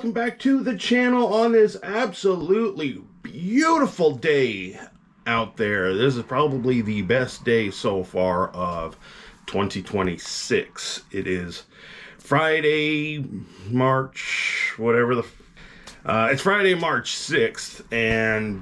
welcome back to the channel on this absolutely beautiful day out there. This is probably the best day so far of 2026. It is Friday, March, whatever the... it's Friday, March 6th, and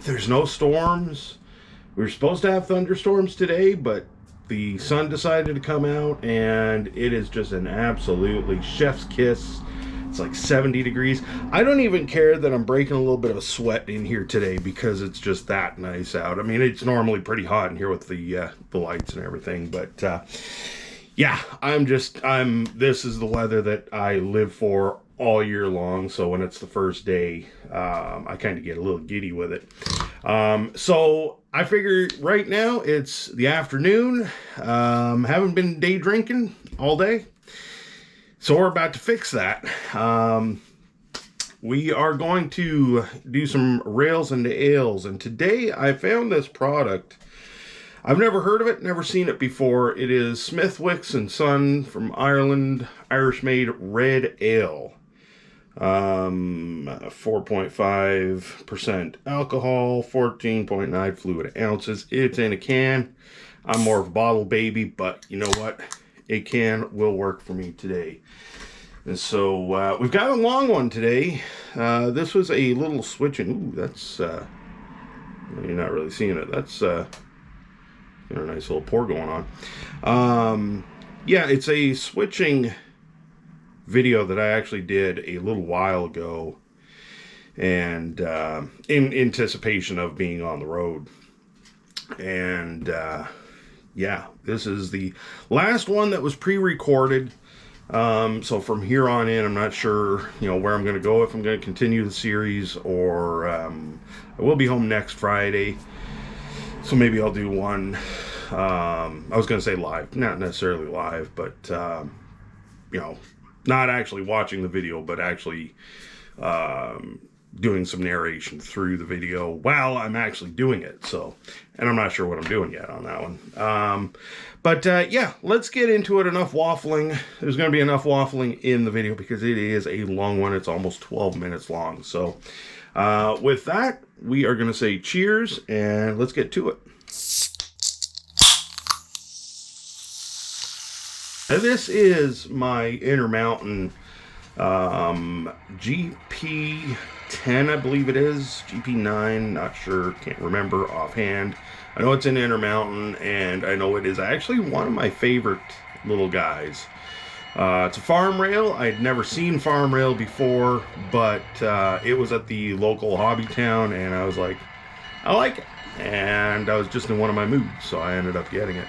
there's no storms. We were supposed to have thunderstorms today, but the sun decided to come out, and it is just an absolutely chef's kiss. It's like 70 degrees. I don't even care that I'm breaking a little bit of a sweat in here today because it's just that nice out. I mean, it's normally pretty hot in here with the lights and everything, but yeah, this is the weather that I live for all year long. So when it's the first day, I kind of get a little giddy with it. So I figure right now it's the afternoon. Haven't been day drinking all day. So we're about to fix that. We are going to do some rails into ales. And today I found this product. I've never heard of it, never seen it before. It is Smithwick's & Son from Ireland, Irish-made red ale. 4.5% alcohol, 14.9 fluid ounces. It's in a can. I'm more of a bottle baby, but you know what? A can will work for me today. And so we've got a long one today. This was a little switching. Ooh, that's you're not really seeing it. That's got a nice little pour going on. Yeah, it's a switching video that I actually did a little while ago, and in anticipation of being on the road. And yeah, this is the last one that was pre-recorded. So from here on in, I'm not sure, where I'm going to go, if I'm going to continue the series, or I will be home next Friday. So maybe I'll do one, I was going to say live, not necessarily live, but, not actually watching the video, but actually doing some narration through the video while I'm actually doing it. So, and I'm not sure what I'm doing yet on that one. But yeah, let's get into it. Enough waffling. There's going to be enough waffling in the video because it is a long one. It's almost 12 minutes long. So with that, we are going to say cheers and let's get to it. Now, this is my Intermountain GP10, I believe it is. GP9, not sure, can't remember offhand. I know it's an Intermountain, and I know it is actually one of my favorite little guys. It's a farm rail. I'd never seen farm rail before, but it was at the local hobby town, and I was like, I like it. And I was just in one of my moods, so I ended up getting it.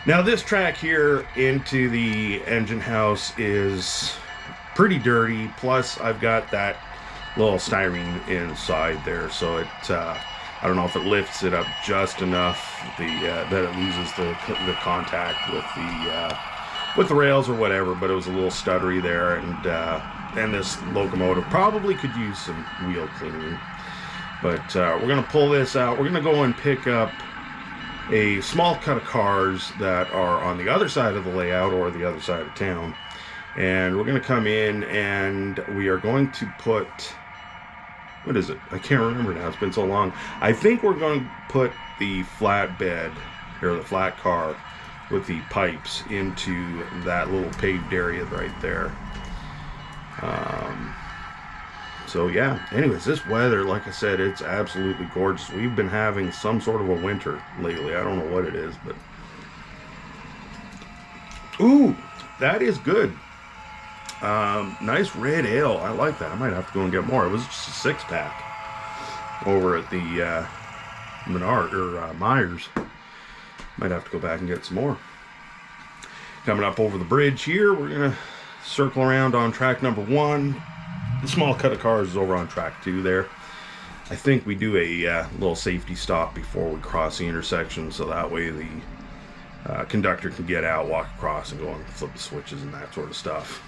Now, this track here into the engine house is pretty dirty, plus I've got that little styrene inside there, so it I don't know if it lifts it up just enough that it loses the contact with the rails or whatever, but it was a little stuttery there, and this locomotive probably could use some wheel cleaning. But we're going to pull this out. We're going to go and pick up a small cut of cars that are on the other side of the layout or the other side of town. And we're going to come in and we are going to put, what is it? I can't remember now. It's been so long. I think we're going to put the flatbed, or the flat car with the pipes into that little paved area right there. So yeah, anyways, this weather, like I said, it's absolutely gorgeous. We've been having some sort of a winter lately. I don't know what it is, but... Ooh, that is good. Nice red ale. I like that. I might have to go and get more. It was just a 6-pack over at the Myers. Might have to go back and get some more. Coming up over the bridge here, we're going to circle around on track number 1. The small cut of cars is over on track 2 there. I think we do a little safety stop before we cross the intersection, so that way the conductor can get out, walk across, and go and flip the switches and that sort of stuff.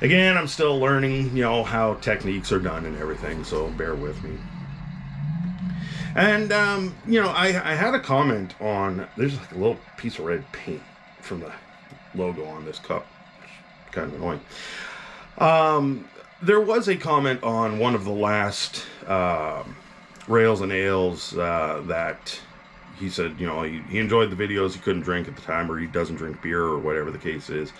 Again, I'm still learning, how techniques are done and everything, so bear with me. And, I had a comment on, there's like a little piece of red paint from the logo on this cup. Kind of annoying. there was a comment on one of the last Rails and Ales that he said, you know, he enjoyed the videos. He couldn't drink at the time, or he doesn't drink beer, or whatever the case is.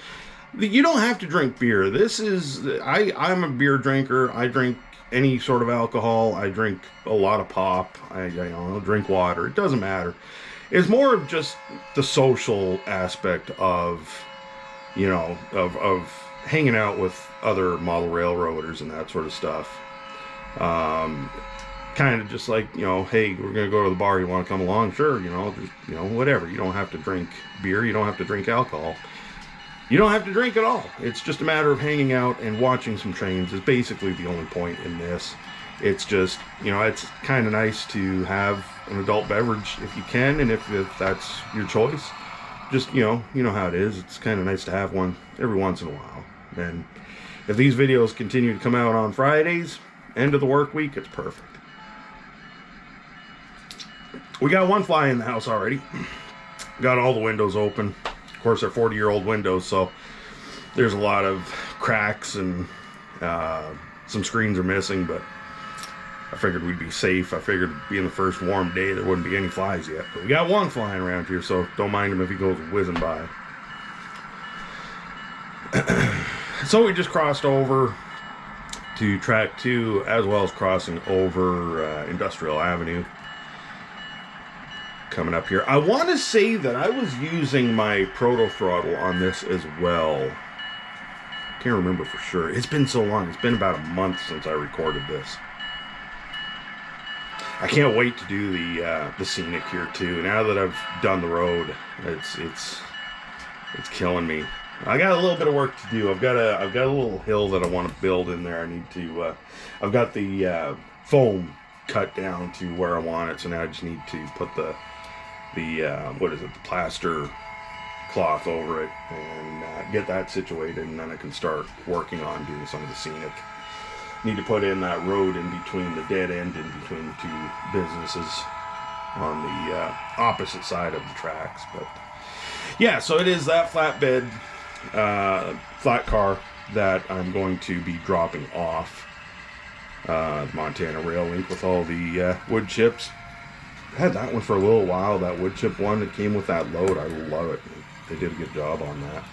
You don't have to drink beer. This is, I'm a beer drinker. I drink any sort of alcohol. I drink a lot of pop. I drink water. It doesn't matter. It's more of just the social aspect of, you know, of hanging out with other model railroaders and that sort of stuff. Kind of just like, you know, hey, we're going to go to the bar. You want to come along? Sure. You know, just, you know, whatever. You don't have to drink beer. You don't have to drink alcohol. You don't have to drink at all. It's just a matter of hanging out and watching some trains is basically the only point in this. It's just, you know, it's kind of nice to have an adult beverage if you can, and if that's your choice. Just, you know how it is. It's kind of nice to have one every once in a while. And if these videos continue to come out on Fridays, end of the work week, it's perfect. We got one fly in the house already. Got all the windows open. Of course, they're 40-year-old windows, so there's a lot of cracks and some screens are missing, but I figured we'd be safe. I figured being the first warm day, there wouldn't be any flies yet. But we got one flying around here, so don't mind him if he goes whizzing by. So we just crossed over to track 2, as well as crossing over Industrial Avenue. Coming up here. I want to say that I was using my proto throttle on this as well. Can't remember for sure. It's been so long. It's been about a month since I recorded this. I can't wait to do the scenic here too. Now that I've done the road, it's killing me. I got a little bit of work to do. I've got a little hill that I want to build in there. I need to. I've got the foam cut down to where I want it, so now I just need to put the what is it, the plaster cloth over it, and get that situated, and then I can start working on doing some of the scenic. Need to put in that road in between the dead end, in between the two businesses on the opposite side of the tracks. But yeah, so it is that flatbed flat car that I'm going to be dropping off Montana Rail Link with all the wood chips. I had that one for a little while, that wood chip one that came with that load. I love it. They did a good job on that.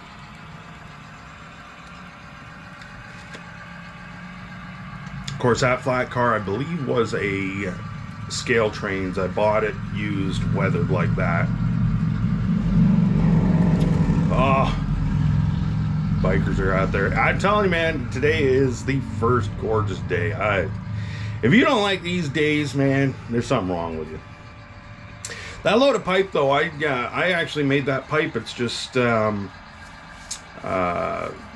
Of course, that flat car, I believe, was a Scale Trains. I bought it used, weathered like that. Oh, bikers are out there. I'm telling you, man, today is the first gorgeous day. If you don't like these days, man, there's something wrong with you. That load of pipe, though, I actually made that pipe. It's just the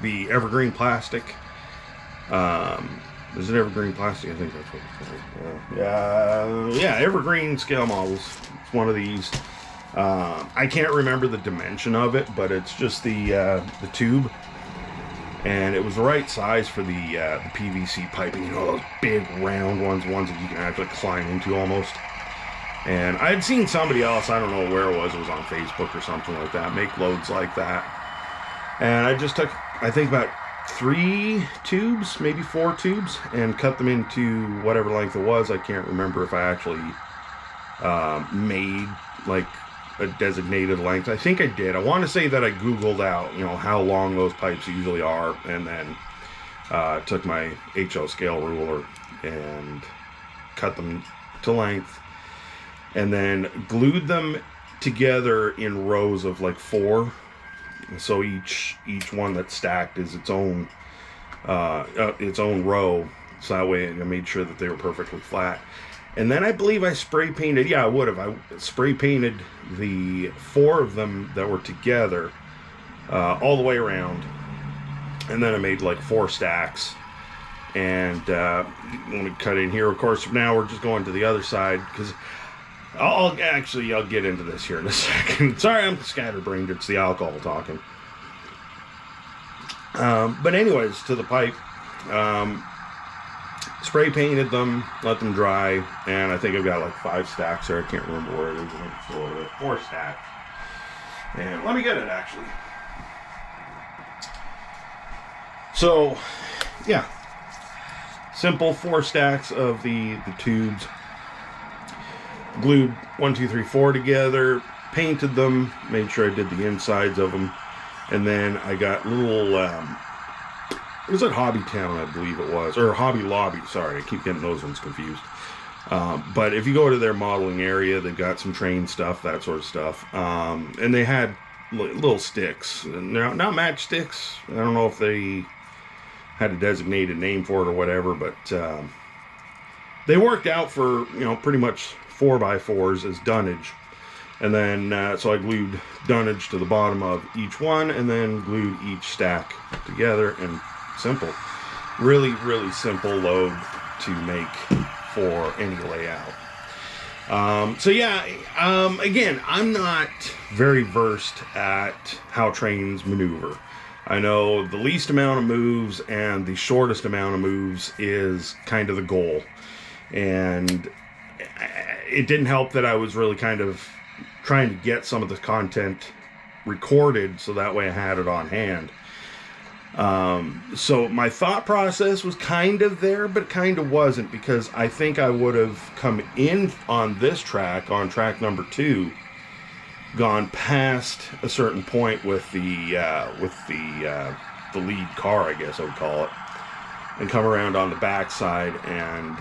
evergreen plastic. Is it evergreen plastic? I think that's what it's called. Yeah, evergreen scale models. It's one of these. I can't remember the dimension of it, but it's just the tube, and it was the right size for the PVC piping. You know, those big round ones that you can actually climb into almost. And I had seen somebody else, I don't know where it was on Facebook or something like that, make loads like that. And I just took, I think, about 3 tubes, maybe 4 tubes, and cut them into whatever length it was. I can't remember if I actually made like a designated length. I think I did. I want to say that I Googled out, you know, how long those pipes usually are, and then took my HO scale ruler and cut them to length, and then glued them together in rows of like 4. So each one that's stacked is its own row. So that way I made sure that they were perfectly flat. And then I believe I spray painted. Yeah, I would have. I spray painted the 4 of them that were together all the way around. And then I made like 4 stacks. And let me cut in here. Of course, now we're just going to the other side because I'll get into this here in a second. Sorry, I'm scatterbrained. It's the alcohol talking. But anyways, to the pipe. Spray painted them, let them dry, and I think I've got like 5 stacks there. I can't remember where it is. I think it's still over there. 4 stacks. And let me get it, actually. So, yeah. simple 4 stacks of the tubes. Glued 1, 2, 3, 4 together, painted them, made sure I did the insides of them, and then I got little, it was at Hobby Town, I believe it was, or Hobby Lobby, sorry, I keep getting those ones confused. But if you go to their modeling area, they've got some train stuff, that sort of stuff, and they had little sticks, not matchsticks. I don't know if they had a designated name for it or whatever, but they worked out for, pretty much 4x4s as dunnage. And then, so I glued dunnage to the bottom of each one and then glued each stack together, and simple. Really, really simple load to make for any layout. So yeah, again, I'm not very versed at how trains maneuver. I know the least amount of moves and the shortest amount of moves is kind of the goal. And it didn't help that I was really kind of trying to get some of the content recorded so that way I had it on hand. So my thought process was kind of there, but kind of wasn't, because I think I would have come in on this track, on track number 2, gone past a certain point with the lead car, I guess I would call it, and come around on the backside and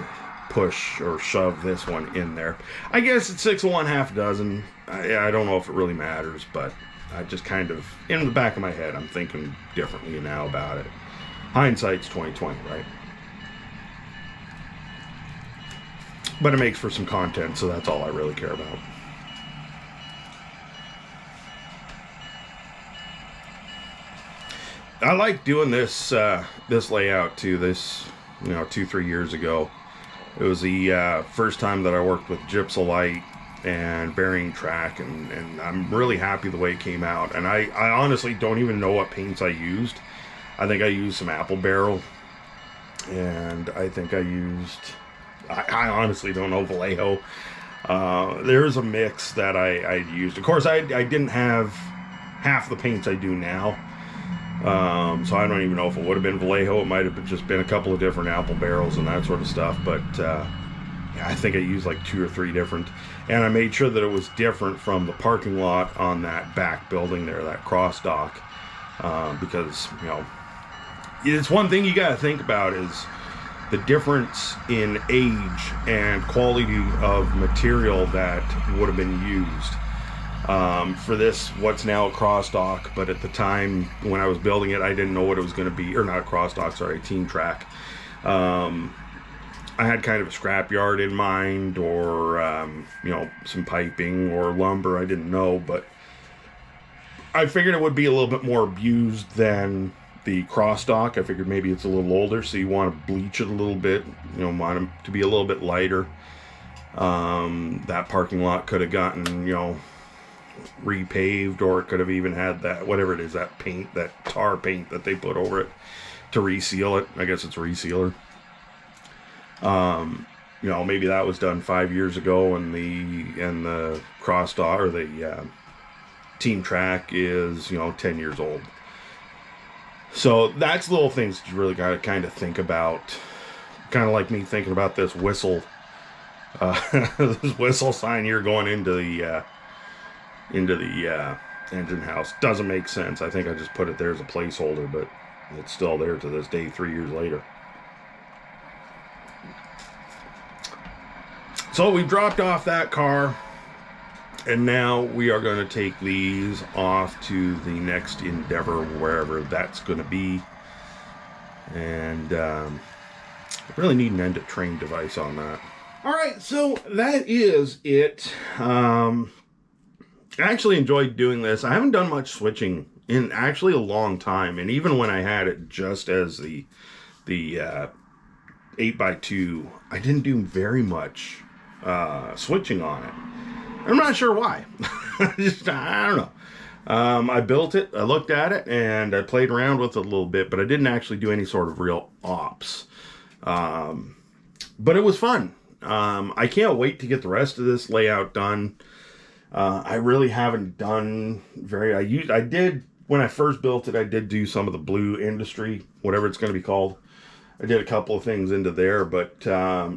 push or shove this one in there. I guess it's 6 of 1, half a dozen. I don't know if it really matters, but I just kind of, in the back of my head, I'm thinking differently now about it. Hindsight's 20/20, right? But it makes for some content, so that's all I really care about. I like doing this this layout too. This, 2-3 years ago, it was the first time that I worked with gypsulite and bearing track, and I'm really happy the way it came out. And I honestly don't even know what paints I used. I think I used some apple barrel, and I think I used, I honestly don't know, Vallejo. There's a mix that I used. Of course, I didn't have half the paints I do now, so I don't even know if it would have been Vallejo. It might have just been a couple of different apple barrels and that sort of stuff, but I think I used like 2 or 3 different, and I made sure that it was different from the parking lot on that back building there, that cross dock, because, it's one thing you got to think about is the difference in age and quality of material that would have been used. For this, what's now a cross dock, but at the time when I was building it, I didn't know what it was going to be, or not a cross dock, sorry, team track. I had kind of a scrapyard in mind, or, some piping or lumber, I didn't know, but I figured it would be a little bit more abused than the cross dock. I figured maybe it's a little older, so you want to bleach it a little bit, want it to be a little bit lighter. That parking lot could have gotten, repaved, or it could have even had that, whatever it is, that paint, that tar paint that they put over it to reseal it. I guess it's a resealer. Maybe that was done 5 years ago, and the cross dock, or the team track is 10 years old. So that's little things that you really got to kind of think about. Kind of like me thinking about this whistle, this whistle sign here going into the engine house. Doesn't make sense. I think I just put it there as a placeholder, but it's still there to this day, 3 years later. So we dropped off that car, and now we are going to take these off to the next endeavor, wherever that's going to be. And I really need an end-of-train device on that. Alright, so that is it. I actually enjoyed doing this. I haven't done much switching in actually a long time, and even when I had it just as the 8x2, I didn't do very much switching on it. I'm not sure why. I don't know. I built it, I looked at it, and I played around with it a little bit, but I didn't actually do any sort of real ops. But it was fun. I can't wait to get the rest of this layout done. I really haven't done I did, when I first built it, I did do some of the blue industry, whatever it's going to be called. I did a couple of things into there, but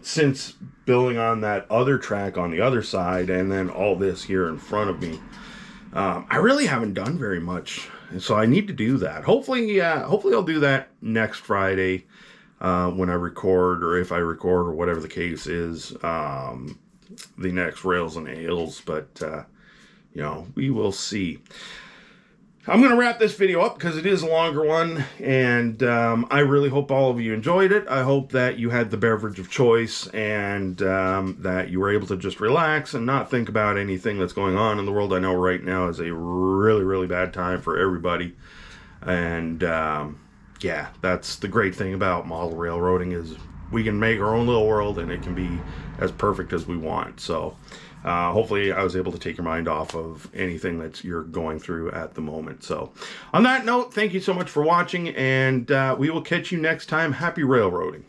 since building on that other track on the other side and then all this here in front of me, I really haven't done very much, and so I need to do that. Hopefully I'll do that next Friday when I record, or if I record, or whatever the case is, the next Rails and Ales. But you know, we will see. I'm going to wrap this video up because it is a longer one, and I really hope all of you enjoyed it. I hope that you had the beverage of choice, and that you were able to just relax and not think about anything that's going on in the world. I know right now is a really, really bad time for everybody, and yeah, that's the great thing about model railroading, is we can make our own little world, and it can be as perfect as we want. So hopefully I was able to take your mind off of anything that you're going through at the moment. So on that note, thank you so much for watching, and we will catch you next time. Happy railroading.